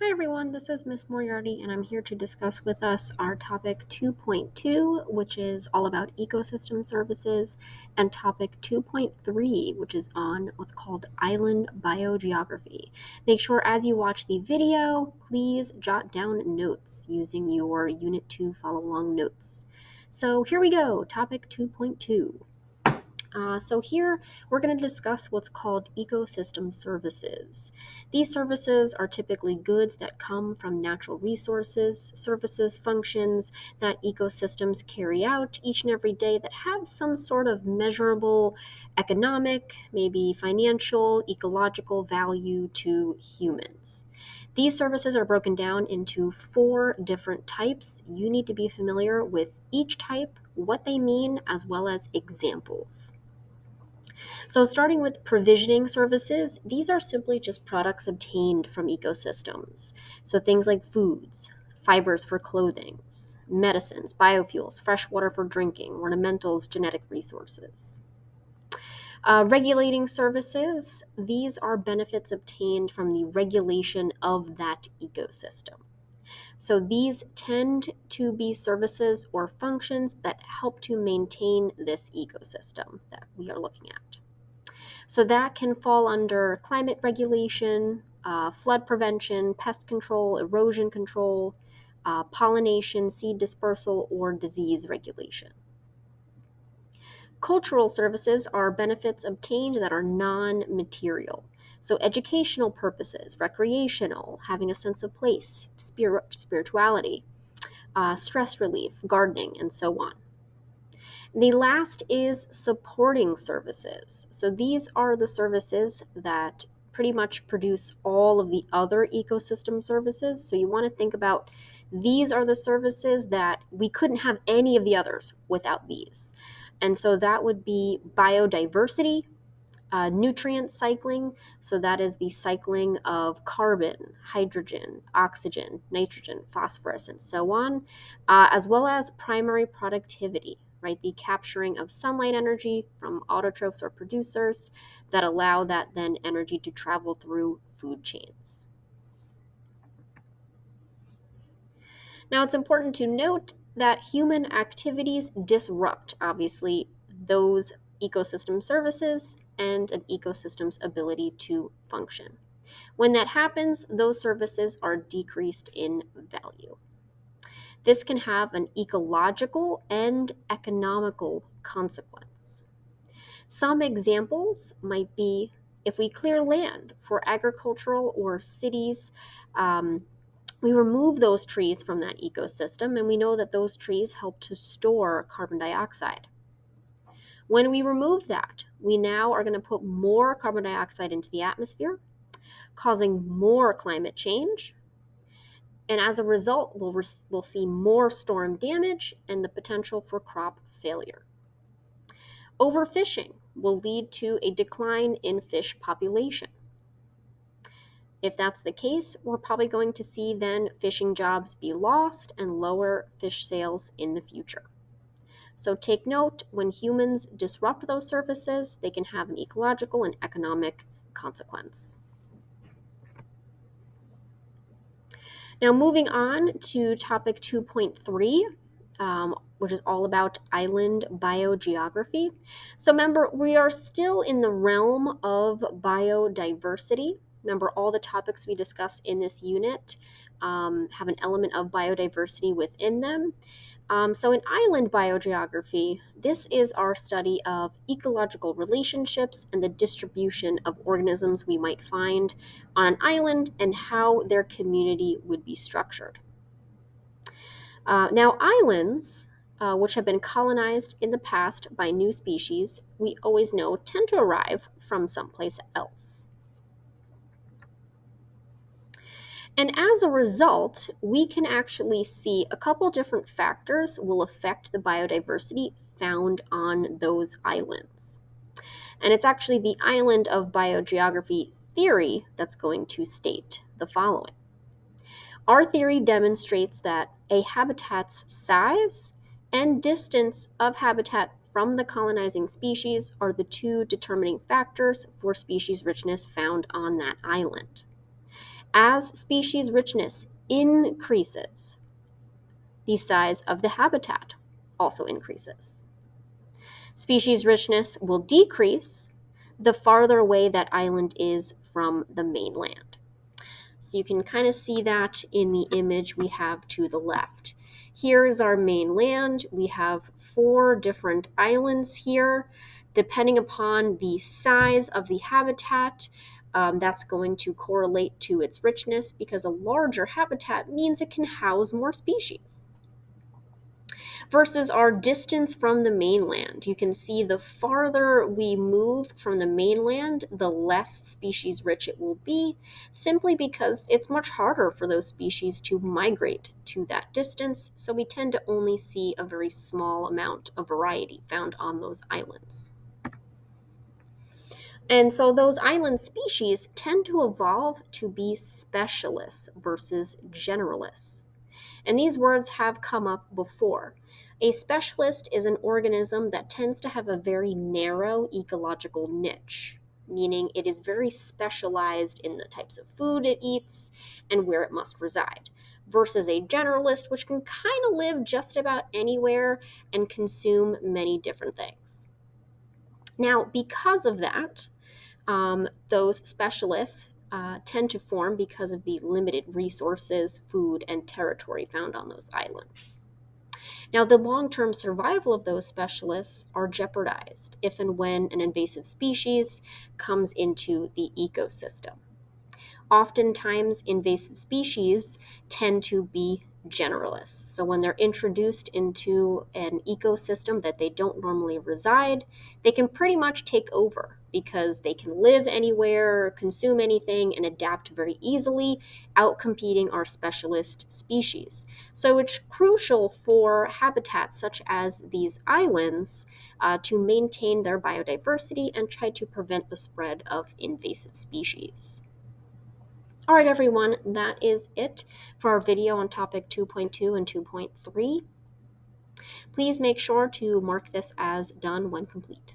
Hi everyone, this is Miss Moriarty, and I'm here to discuss with us our topic 2.2, which is all about ecosystem services, and topic 2.3, which is on what's called island biogeography. Make sure as you watch the video, please jot down notes using your Unit 2 follow along notes. So here we go, topic 2.2. So here we're going to discuss what's called ecosystem services. These services are typically goods that come from natural resources, services, functions that ecosystems carry out each and every day that have some sort of measurable economic, maybe financial, ecological value to humans. These services are broken down into four different types. You need to be familiar with each type, what they mean, as well as examples. So, starting with provisioning services, these are simply just products obtained from ecosystems. So, things like foods, fibers for clothing, medicines, biofuels, fresh water for drinking, ornamentals, genetic resources. Regulating services, these are benefits obtained from the regulation of that ecosystem. So these tend to be services or functions that help to maintain this ecosystem that we are looking at. So that can fall under climate regulation, flood prevention, pest control, erosion control, pollination, seed dispersal, or disease regulation. Cultural services are benefits obtained that are non material. So, educational purposes, recreational, having a sense of place, spirituality, stress relief, gardening, and so on. The last is supporting services. So these are the services that pretty much produce all of the other ecosystem services. So you want to think about these are the services that we couldn't have any of the others without these. And so that would be biodiversity, nutrient cycling. So that is the cycling of carbon, hydrogen, oxygen, nitrogen, phosphorus, and so on, as well as primary productivity, right? The capturing of sunlight energy from autotrophs or producers that allow that then energy to travel through food chains. Now, it's important to note that human activities disrupt, obviously, those ecosystem services and an ecosystem's ability to function. When that happens, those services are decreased in value. This can have an ecological and economical consequence. Some examples might be if we clear land for agricultural or cities, we remove those trees from that ecosystem, and we know that those trees help to store carbon dioxide. When we remove that, we now are going to put more carbon dioxide into the atmosphere, causing more climate change. And as a result, we'll see more storm damage and the potential for crop failure. Overfishing will lead to a decline in fish population. If that's the case, we're probably going to see then fishing jobs be lost and lower fish sales in the future. So take note, when humans disrupt those services, they can have an ecological and economic consequence. Now moving on to topic 2.3, which is all about island biogeography. So remember, we are still in the realm of biodiversity. Remember, all the topics we discuss in this unit have an element of biodiversity within them. So in island biogeography, this is our study of ecological relationships and the distribution of organisms we might find on an island and how their community would be structured. Now, islands, which have been colonized in the past by new species, we always know tend to arrive from someplace else. And as a result, we can actually see a couple different factors will affect the biodiversity found on those islands. And it's actually the island of biogeography theory that's going to state the following. Our theory demonstrates that a habitat's size and distance of habitat from the colonizing species are the two determining factors for species richness found on that island. As species richness increases, the size of the habitat also increases. Species richness will decrease the farther away that island is from the mainland. So you can kind of see that in the image we have to the left. Here's our mainland. We have 4 different islands here. Depending upon the size of the habitat, that's going to correlate to its richness, because a larger habitat means it can house more species. Versus our distance from the mainland. You can see the farther we move from the mainland, the less species rich it will be, simply because it's much harder for those species to migrate to that distance, so we tend to only see a very small amount of variety found on those islands. And so those island species tend to evolve to be specialists versus generalists. And these words have come up before. A specialist is an organism that tends to have a very narrow ecological niche, meaning it is very specialized in the types of food it eats and where it must reside, versus a generalist, which can kind of live just about anywhere and consume many different things. Now, because of that, those specialists tend to form because of the limited resources, food, and territory found on those islands. Now, the long-term survival of those specialists are jeopardized if and when an invasive species comes into the ecosystem. Oftentimes, invasive species tend to be generalists. So when they're introduced into an ecosystem that they don't normally reside, they can pretty much take over because they can live anywhere, consume anything, and adapt very easily, outcompeting our specialist species. So it's crucial for habitats such as these islands to maintain their biodiversity and try to prevent the spread of invasive species. All right, everyone, that is it for our video on topic 2.2 and 2.3. Please make sure to mark this as done when complete.